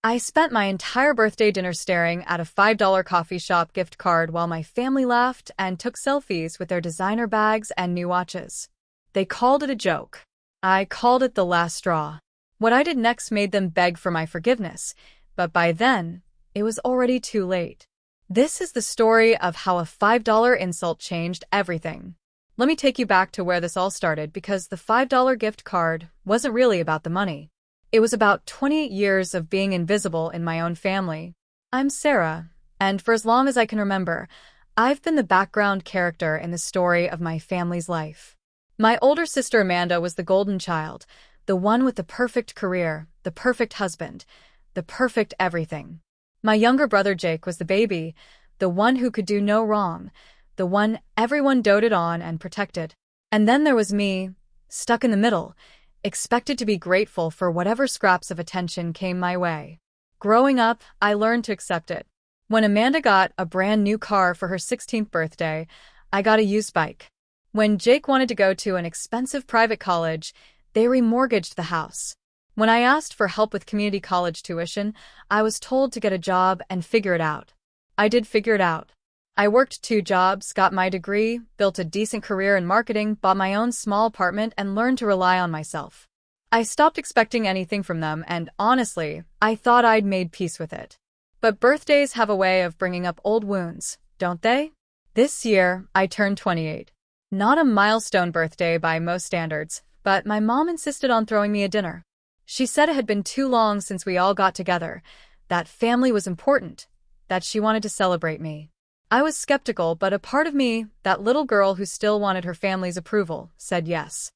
I spent my entire birthday dinner staring at a $5 coffee shop gift card while my family laughed and took selfies with their designer bags and new watches. They called it a joke. I called it the last straw. What I did next made them beg for my forgiveness, but by then, it was already too late. This is the story of how a $5 insult changed everything. Let me take you back to where this all started because the $5 gift card wasn't really about the money. It was about 28 years of being invisible in my own family. I'm Sarah, and for as long as I can remember, I've been the background character in the story of my family's life. My older sister Amanda was the golden child, the one with the perfect career, the perfect husband, the perfect everything. My younger brother Jake was the baby, the one who could do no wrong, the one everyone doted on and protected. And then there was me, stuck in the middle, expected to be grateful for whatever scraps of attention came my way. Growing up, I learned to accept it. When Amanda got a brand new car for her 16th birthday, I got a used bike. When Jake wanted to go to an expensive private college, they remortgaged the house. When I asked for help with community college tuition, I was told to get a job and figure it out. I did figure it out. I worked 2 jobs, got my degree, built a decent career in marketing, bought my own small apartment, and learned to rely on myself. I stopped expecting anything from them, and honestly, I thought I'd made peace with it. But birthdays have a way of bringing up old wounds, don't they? This year, I turned 28. Not a milestone birthday by most standards, but my mom insisted on throwing me a dinner. She said it had been too long since we all got together, that family was important, that she wanted to celebrate me. I was skeptical, but a part of me, that little girl who still wanted her family's approval, said yes.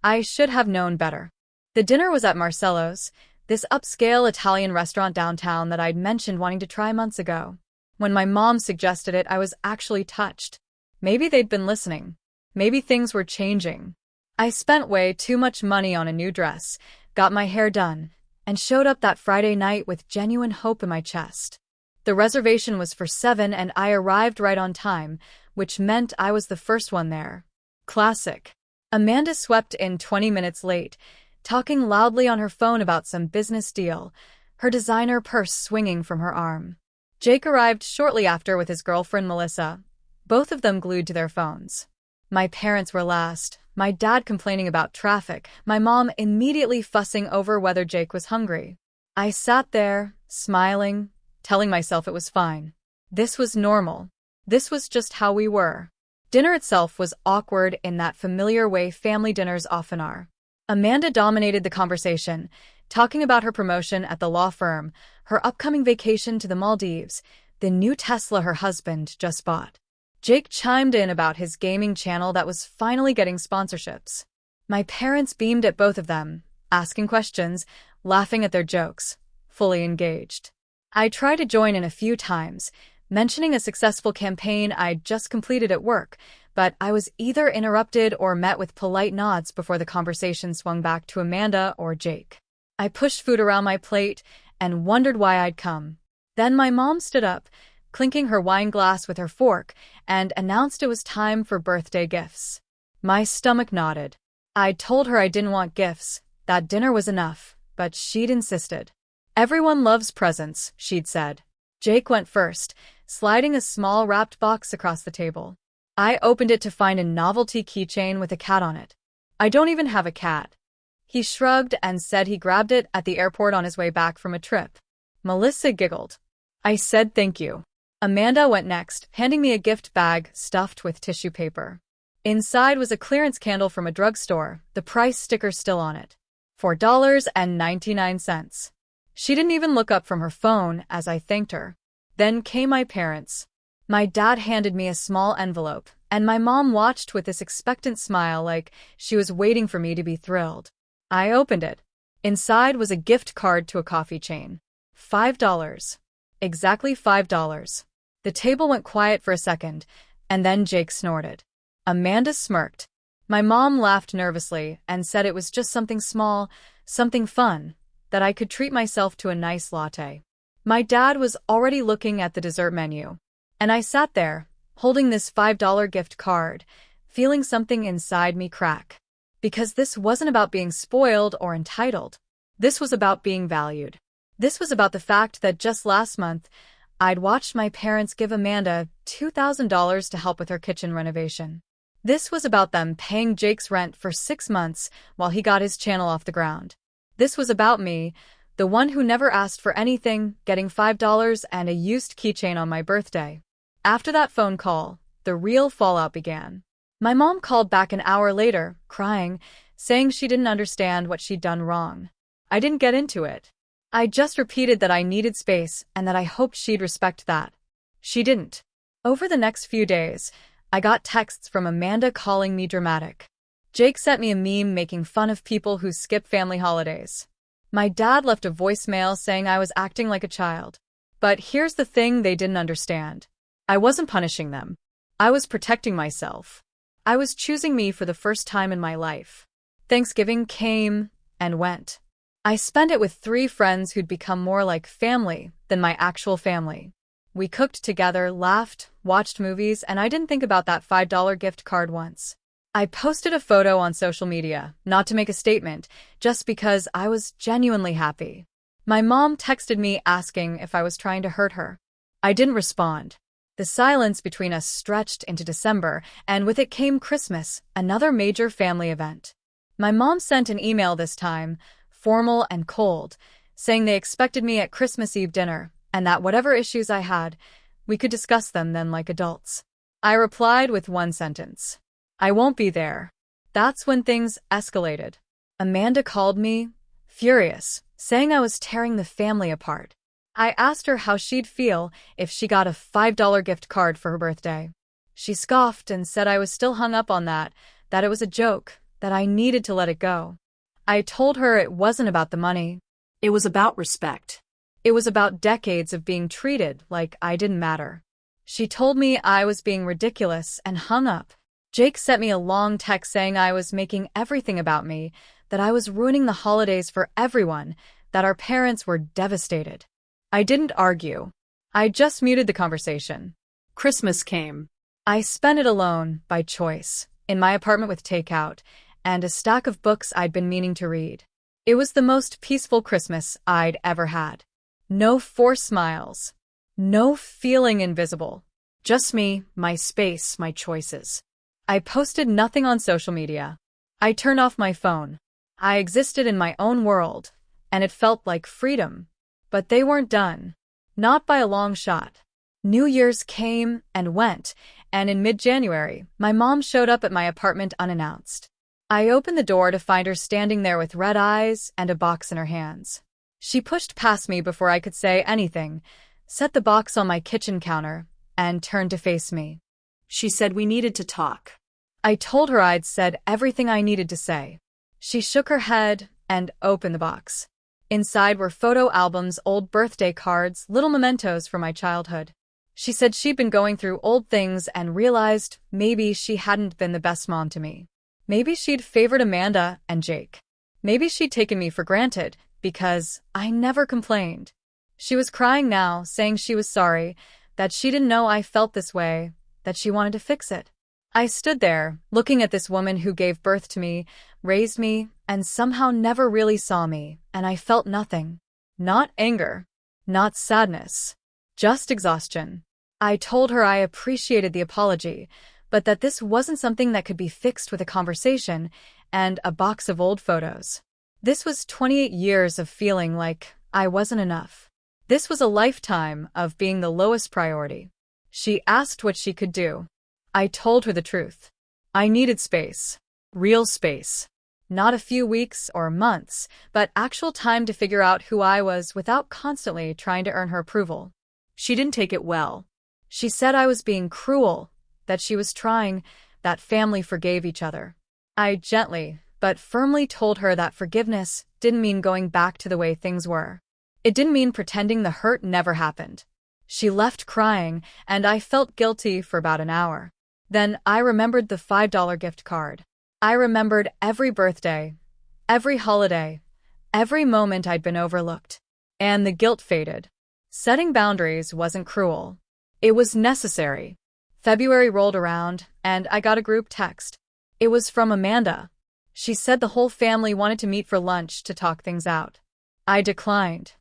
I should have known better. The dinner was at Marcello's, this upscale Italian restaurant downtown that I'd mentioned wanting to try months ago. When my mom suggested it, I was actually touched. Maybe they'd been listening. Maybe things were changing. I spent way too much money on a new dress, got my hair done, and showed up that Friday night with genuine hope in my chest. The reservation was for 7 and I arrived right on time, which meant I was the first one there. Classic. Amanda swept in 20 minutes late, talking loudly on her phone about some business deal, her designer purse swinging from her arm. Jake arrived shortly after with his girlfriend Melissa, both of them glued to their phones. My parents were last, my dad complaining about traffic, my mom immediately fussing over whether Jake was hungry. I sat there, smiling, telling myself it was fine. This was normal. This was just how we were. Dinner itself was awkward in that familiar way family dinners often are. Amanda dominated the conversation, talking about her promotion at the law firm, her upcoming vacation to the Maldives, the new Tesla her husband just bought. Jake chimed in about his gaming channel that was finally getting sponsorships. My parents beamed at both of them, asking questions, laughing at their jokes, fully engaged. I tried to join in a few times, mentioning a successful campaign I'd just completed at work, but I was either interrupted or met with polite nods before the conversation swung back to Amanda or Jake. I pushed food around my plate and wondered why I'd come. Then my mom stood up, clinking her wine glass with her fork, and announced it was time for birthday gifts. My stomach nodded. I'd told her I didn't want gifts, that dinner was enough, but she'd insisted. Everyone loves presents, she'd said. Jake went first, sliding a small wrapped box across the table. I opened it to find a novelty keychain with a cat on it. I don't even have a cat. He shrugged and said he grabbed it at the airport on his way back from a trip. Melissa giggled. I said thank you. Amanda went next, handing me a gift bag stuffed with tissue paper. Inside was a clearance candle from a drugstore, the price sticker still on it. $4.99. She didn't even look up from her phone as I thanked her. Then came my parents. My dad handed me a small envelope, and my mom watched with this expectant smile like she was waiting for me to be thrilled. I opened it. Inside was a gift card to a coffee chain. $5. Exactly $5. The table went quiet for a second, and then Jake snorted. Amanda smirked. My mom laughed nervously and said it was just something small, something fun, that I could treat myself to a nice latte. My dad was already looking at the dessert menu, and I sat there, holding this $5 gift card, feeling something inside me crack. Because this wasn't about being spoiled or entitled. This was about being valued. This was about the fact that just last month, I'd watched my parents give Amanda $2,000 to help with her kitchen renovation. This was about them paying Jake's rent for 6 months while he got his channel off the ground. This was about me, the one who never asked for anything, getting $5 and a used keychain on my birthday. After that phone call, the real fallout began. My mom called back an hour later, crying, saying she didn't understand what she'd done wrong. I didn't get into it. I just repeated that I needed space and that I hoped she'd respect that. She didn't. Over the next few days, I got texts from Amanda calling me dramatic. Jake sent me a meme making fun of people who skip family holidays. My dad left a voicemail saying I was acting like a child. But here's the thing they didn't understand. I wasn't punishing them. I was protecting myself. I was choosing me for the first time in my life. Thanksgiving came and went. I spent it with 3 friends who'd become more like family than my actual family. We cooked together, laughed, watched movies, and I didn't think about that $5 gift card once. I posted a photo on social media, not to make a statement, just because I was genuinely happy. My mom texted me asking if I was trying to hurt her. I didn't respond. The silence between us stretched into December, and with it came Christmas, another major family event. My mom sent an email this time, formal and cold, saying they expected me at Christmas Eve dinner, and that whatever issues I had, we could discuss them then like adults. I replied with one sentence. I won't be there. That's when things escalated. Amanda called me, furious, saying I was tearing the family apart. I asked her how she'd feel if she got a $5 gift card for her birthday. She scoffed and said I was still hung up on that it was a joke, that I needed to let it go. I told her it wasn't about the money. It was about respect. It was about decades of being treated like I didn't matter. She told me I was being ridiculous and hung up. Jake sent me a long text saying I was making everything about me, that I was ruining the holidays for everyone, that our parents were devastated. I didn't argue. I just muted the conversation. Christmas came. I spent it alone, by choice, in my apartment with takeout, and a stack of books I'd been meaning to read. It was the most peaceful Christmas I'd ever had. No forced smiles. No feeling invisible. Just me, my space, my choices. I posted nothing on social media. I turned off my phone. I existed in my own world, and it felt like freedom. But they weren't done. Not by a long shot. New Year's came and went, and in mid-January, my mom showed up at my apartment unannounced. I opened the door to find her standing there with red eyes and a box in her hands. She pushed past me before I could say anything, set the box on my kitchen counter, and turned to face me. She said we needed to talk. I told her I'd said everything I needed to say. She shook her head and opened the box. Inside were photo albums, old birthday cards, little mementos from my childhood. She said she'd been going through old things and realized maybe she hadn't been the best mom to me. Maybe she'd favored Amanda and Jake. Maybe she'd taken me for granted because I never complained. She was crying now, saying she was sorry, that she didn't know I felt this way, that she wanted to fix it. I stood there, looking at this woman who gave birth to me, raised me, and somehow never really saw me, and I felt nothing. Not anger. Not sadness. Just exhaustion. I told her I appreciated the apology, but that this wasn't something that could be fixed with a conversation and a box of old photos. This was 28 years of feeling like I wasn't enough. This was a lifetime of being the lowest priority. She asked what she could do. I told her the truth. I needed space. Real space. Not a few weeks or months, but actual time to figure out who I was without constantly trying to earn her approval. She didn't take it well. She said I was being cruel, that she was trying, that family forgave each other. I gently, but firmly told her that forgiveness didn't mean going back to the way things were. It didn't mean pretending the hurt never happened. She left crying, and I felt guilty for about an hour. Then I remembered the $5 gift card. I remembered every birthday, every holiday, every moment I'd been overlooked. And the guilt faded. Setting boundaries wasn't cruel. It was necessary. February rolled around, and I got a group text. It was from Amanda. She said the whole family wanted to meet for lunch to talk things out. I declined.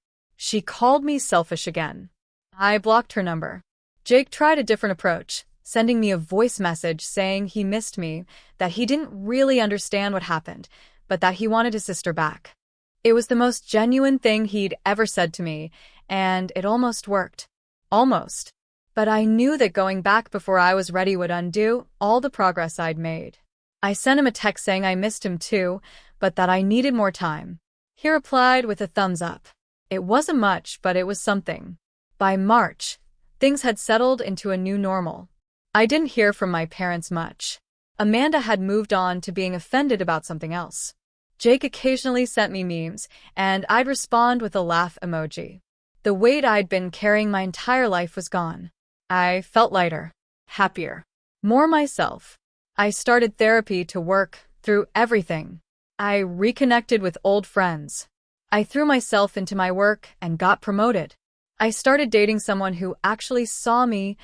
She called me selfish again. I blocked her number. Jake tried a different approach, sending me a voice message saying he missed me, that he didn't really understand what happened, but that he wanted his sister back. It was the most genuine thing he'd ever said to me, and it almost worked. Almost. But I knew that going back before I was ready would undo all the progress I'd made. I sent him a text saying I missed him too, but that I needed more time. He replied with a thumbs up. It wasn't much, but it was something. By March, things had settled into a new normal. I didn't hear from my parents much. Amanda had moved on to being offended about something else. Jake occasionally sent me memes, and I'd respond with a laugh emoji. The weight I'd been carrying my entire life was gone. I felt lighter, happier, more myself. I started therapy to work through everything. I reconnected with old friends. I threw myself into my work and got promoted. I started dating someone who actually saw me,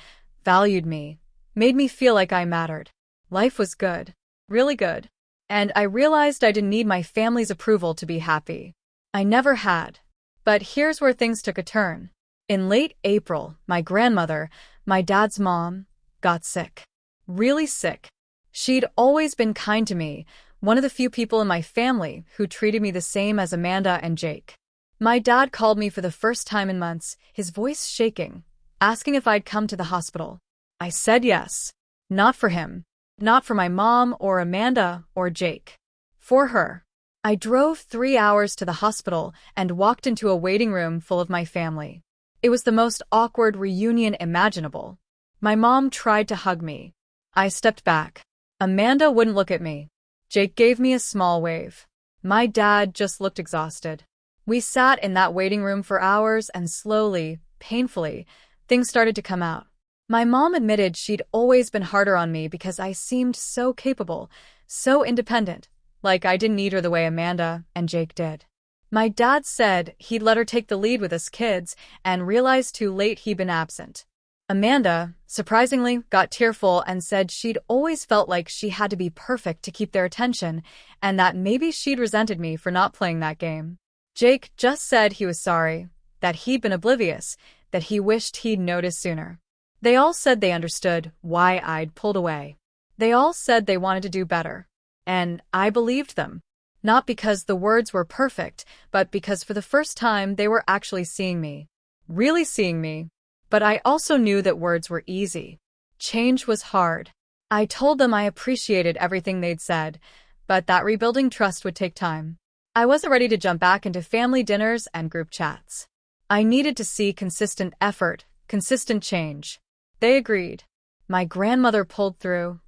valued me, made me feel like I mattered. Life was good, really good. And I realized I didn't need my family's approval to be happy. I never had. But here's where things took a turn. In late April, my grandmother, my dad's mom, got sick. Really sick. She'd always been kind to me, one of the few people in my family who treated me the same as Amanda and Jake. My dad called me for the first time in months, his voice shaking, asking if I'd come to the hospital. I said yes. Not for him. Not for my mom or Amanda or Jake. For her. I drove 3 hours to the hospital and walked into a waiting room full of my family. It was the most awkward reunion imaginable. My mom tried to hug me. I stepped back. Amanda wouldn't look at me. Jake gave me a small wave. My dad just looked exhausted. We sat in that waiting room for hours and slowly, painfully, things started to come out. My mom admitted she'd always been harder on me because I seemed so capable, so independent, like I didn't need her the way Amanda and Jake did. My dad said he'd let her take the lead with us kids and realized too late he'd been absent. Amanda, surprisingly, got tearful and said she'd always felt like she had to be perfect to keep their attention and that maybe she'd resented me for not playing that game. Jake just said he was sorry, that he'd been oblivious, that he wished he'd noticed sooner. They all said they understood why I'd pulled away. They all said they wanted to do better. And I believed them. Not because the words were perfect, but because for the first time they were actually seeing me. Really seeing me. But I also knew that words were easy. Change was hard. I told them I appreciated everything they'd said, but that rebuilding trust would take time. I wasn't ready to jump back into family dinners and group chats. I needed to see consistent effort, consistent change. They agreed. My grandmother pulled through.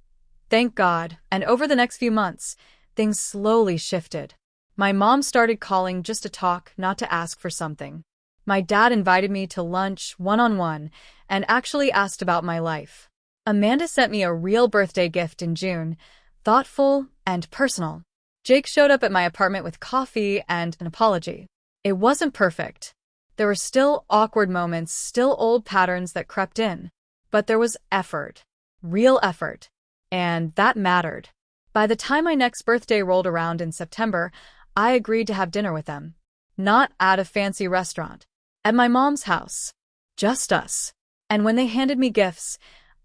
Thank God, and over the next few months, things slowly shifted. My mom started calling just to talk, not to ask for something. My dad invited me to lunch one-on-one and actually asked about my life. Amanda sent me a real birthday gift in June, thoughtful and personal. Jake showed up at my apartment with coffee and an apology. It wasn't perfect. There were still awkward moments, still old patterns that crept in. But there was effort. Real effort. And that mattered. By the time my next birthday rolled around in September, I agreed to have dinner with them. Not at a fancy restaurant. At my mom's house. Just us. And when they handed me gifts,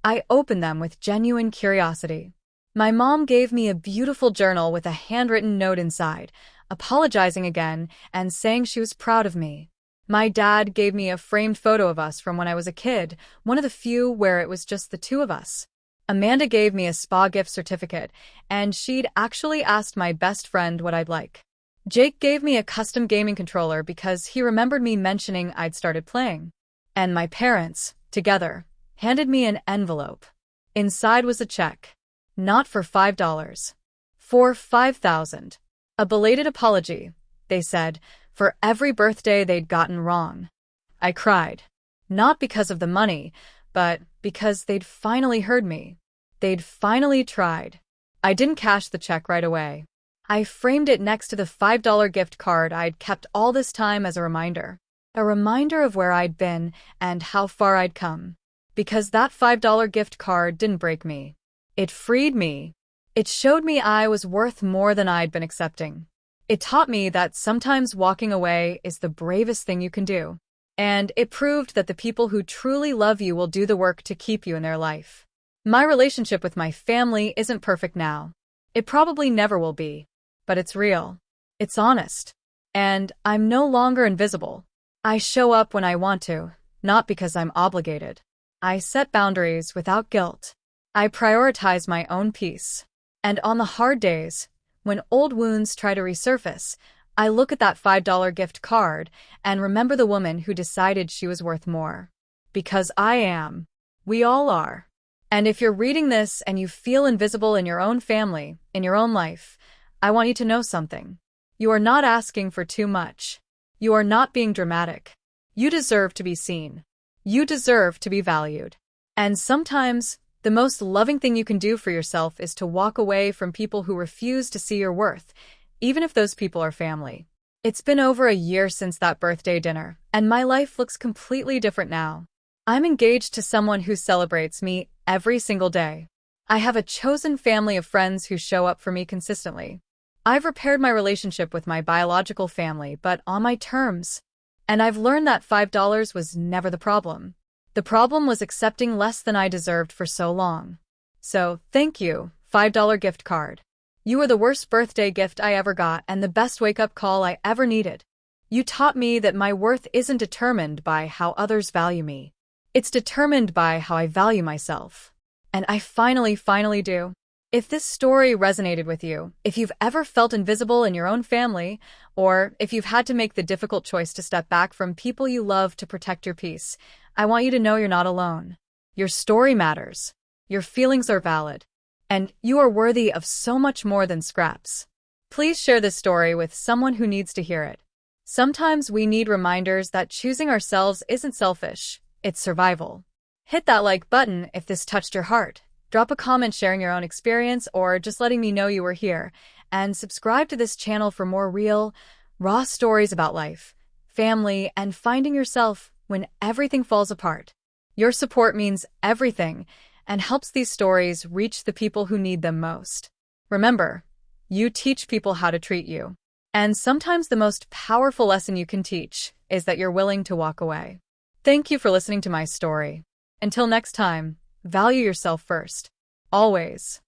I opened them with genuine curiosity. My mom gave me a beautiful journal with a handwritten note inside, apologizing again and saying she was proud of me. My dad gave me a framed photo of us from when I was a kid, one of the few where it was just the two of us. Amanda gave me a spa gift certificate, and she'd actually asked my best friend what I'd like. Jake gave me a custom gaming controller because he remembered me mentioning I'd started playing. And my parents, together, handed me an envelope. Inside was a check. Not for $5. For $5,000. A belated apology, they said, for every birthday they'd gotten wrong. I cried. Not because of the money, but because they'd finally heard me. They'd finally tried. I didn't cash the check right away. I framed it next to the $5 gift card I'd kept all this time as a reminder. A reminder of where I'd been and how far I'd come. Because that $5 gift card didn't break me. It freed me. It showed me I was worth more than I'd been accepting. It taught me that sometimes walking away is the bravest thing you can do. And it proved that the people who truly love you will do the work to keep you in their life. My relationship with my family isn't perfect now. It probably never will be. But it's real. It's honest. And I'm no longer invisible. I show up when I want to, not because I'm obligated. I set boundaries without guilt. I prioritize my own peace. And on the hard days, when old wounds try to resurface, I look at that $5 gift card and remember the woman who decided she was worth more. Because I am. We all are. And if you're reading this and you feel invisible in your own family, in your own life, I want you to know something. You are not asking for too much. You are not being dramatic. You deserve to be seen. You deserve to be valued. And sometimes, the most loving thing you can do for yourself is to walk away from people who refuse to see your worth, even if those people are family. It's been over a year since that birthday dinner, and my life looks completely different now. I'm engaged to someone who celebrates me every single day. I have a chosen family of friends who show up for me consistently. I've repaired my relationship with my biological family, but on my terms. And I've learned that $5 was never the problem. The problem was accepting less than I deserved for so long. So, thank you, $5 gift card. You were the worst birthday gift I ever got and the best wake-up call I ever needed. You taught me that my worth isn't determined by how others value me. It's determined by how I value myself. And I finally do. If this story resonated with you, if you've ever felt invisible in your own family, or if you've had to make the difficult choice to step back from people you love to protect your peace, I want you to know you're not alone. Your story matters. Your feelings are valid. And you are worthy of so much more than scraps. Please share this story with someone who needs to hear it. Sometimes we need reminders that choosing ourselves isn't selfish, it's survival. Hit that like button if this touched your heart. Drop a comment sharing your own experience or just letting me know you were here. And subscribe to this channel for more real, raw stories about life, family, and finding yourself when everything falls apart. Your support means everything and helps these stories reach the people who need them most. Remember, you teach people how to treat you. And sometimes the most powerful lesson you can teach is that you're willing to walk away. Thank you for listening to my story. Until next time, value yourself first. Always.